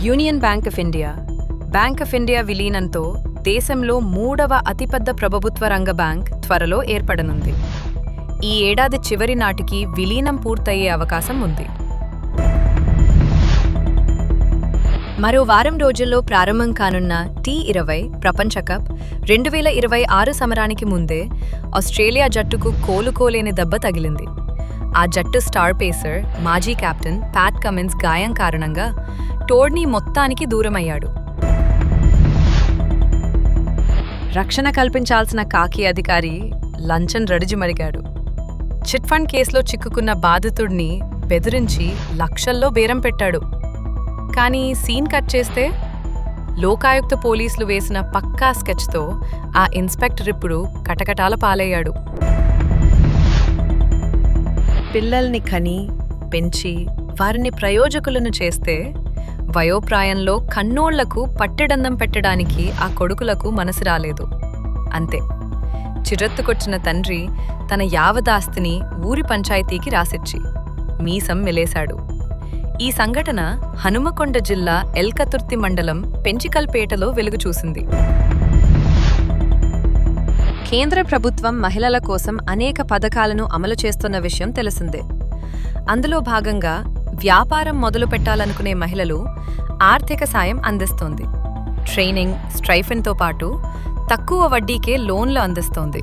Union bank of India విలీనంతో దేశంలో 3వ అతిపెద్ద ప్రభుత్వ రంగ బ్యాంక్ త్వరలో ఏర్పడనుంది. ఈ ఏడాది చివరి నాటికి విలీనం పూర్తయ్యే అవకాశం ఉంది. మరో వారం రోజుల్లో ప్రారంభం కానున్న T20 ప్రపంచ కప్ 2026 సమరానికి ముందే ఆస్ట్రేలియా జట్టుకు కోలుకోలేని దెబ్బ తగిలింది. ఆ జట్టు స్టార్ పేసర్, మాజీ కెప్టెన్ ప్యాట్ కమిన్స్ గాయం కారణంగా టోర్నీ మొత్తానికి దూరమయ్యాడు. రక్షణ కల్పించాల్సిన కాకి అధికారి లంచం రడిజిమరిగాడు. చిట్ ఫండ్ కేసులో చిక్కుకున్న బాధితుడిని బెదిరించి లక్షల్లో బేరం పెట్టాడు. కానీ సీన్ కట్ చేస్తే లోకాయుక్త పోలీసులు వేసిన పక్కా స్కెచ్తో ఆ ఇన్స్పెక్టర్ ఇప్పుడు కటకటాల పాలయ్యాడు. పిల్లల్ని కని పెంచి వారిని ప్రయోజకులను చేస్తే వయోప్రాయంలో కన్నోళ్లకు పట్టెడందం పెట్టడానికి ఆ కొడుకులకు మనసు రాలేదు. అంతే, చిరెత్తుకొచ్చిన తండ్రి తన యావదాస్తిని ఊరి పంచాయతీకి రాసిచ్చి మీసం మెలేశాడు. ఈ సంఘటన హనుమకొండ జిల్లా ఎల్కతుర్తి మండలం పెంచికల్పేటలో వెలుగు చూసింది. కేంద్ర ప్రభుత్వం మహిళల కోసం అనేక పథకాలను అమలు చేస్తున్న విషయం తెలిసిందే. అందులో భాగంగా వ్యాపారం మొదలు పెట్టాలనుకునే మహిళలు ఆర్థిక సాయం అందిస్తోంది. ట్రైనింగ్, స్ట్రైఫెన్తో పాటు తక్కువ వడ్డీకే లోన్లు అందిస్తోంది.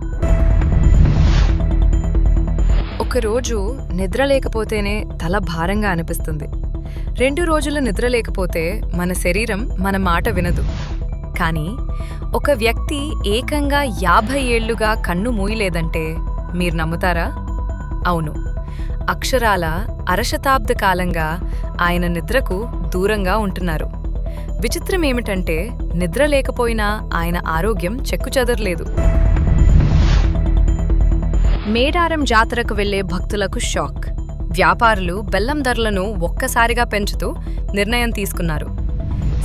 ఒకరోజు నిద్ర లేకపోతేనే తల భారంగా అనిపిస్తుంది. 2 రోజులు నిద్ర లేకపోతే మన శరీరం మన మాట వినదు. కానీ ఒక వ్యక్తి ఏకంగా 50 ఏళ్లుగా కన్ను మూయలేదంటే మీరు నమ్ముతారా? అవును, అక్షరాల అరశతాబ్ద కాలంగా ఆయన నిద్రకు దూరంగా ఉంటున్నారు. విచిత్రమేమిటంటే నిద్ర లేకపోయినా ఆయన ఆరోగ్యం చెక్కుచెదరలేదు. మేడారం జాతరకు వెళ్లే భక్తులకు షాక్. వ్యాపారులు బెల్లం ధరలను ఒక్కసారిగా పెంచుతూ నిర్ణయం తీసుకున్నారు.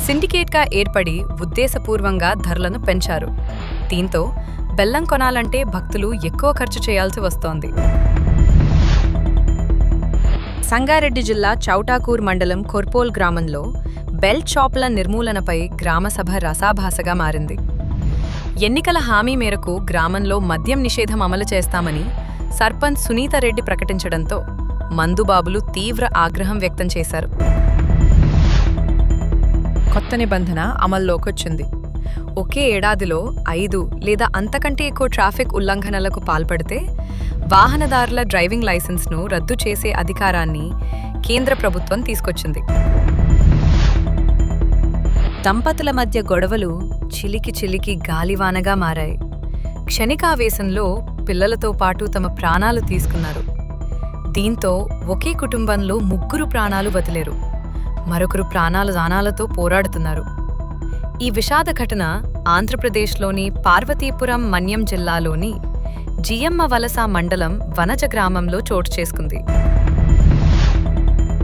సిండికేట్గా ఏర్పడి ఉద్దేశపూర్వంగా ధరలను పెంచారు. దీంతో బెల్లం కొనాలంటే భక్తులు ఎక్కువ ఖర్చు చేయాల్సి వస్తోంది. సంగారెడ్డి జిల్లా చౌటాకూర్ మండలం కొర్పోల్ గ్రామంలో బెల్ట్ షాపుల నిర్మూలనపై గ్రామసభ రసాభాసగా మారింది. ఎన్నికల హామీ మేరకు గ్రామంలో మద్యం నిషేధం అమలు చేస్తామని సర్పంచ్ సునీతారెడ్డి ప్రకటించడంతో మందుబాబులు తీవ్ర ఆగ్రహం వ్యక్తం చేశారు. కొత్త నిబంధన అమల్లోకొచ్చింది. ఒకే ఏడాదిలో 5 లేదా అంతకంటే ఎక్కువ ట్రాఫిక్ ఉల్లంఘనలకు పాల్పడితే వాహనదారుల డ్రైవింగ్ లైసెన్స్ను రద్దు చేసే అధికారాన్ని కేంద్ర ప్రభుత్వం తీసుకొచ్చింది. దంపతుల మధ్య గొడవలు చిలికి చిలికి గాలివానగా మారాయి. క్షణికావేశంలో పిల్లలతో పాటు తమ ప్రాణాలు తీసుకున్నారు. దీంతో ఒకే కుటుంబంలో 3 ప్రాణాలు వదిలేరు. మరొకరు ప్రాణాల దానాలతో పోరాడుతున్నారు. ఈ విషాద ఘటన ఆంధ్రప్రదేశ్లోని పార్వతీపురం మన్యం జిల్లాలోని జియమ్మ వలస మండలం వనజ గ్రామంలో చోటు చేసుకుంది.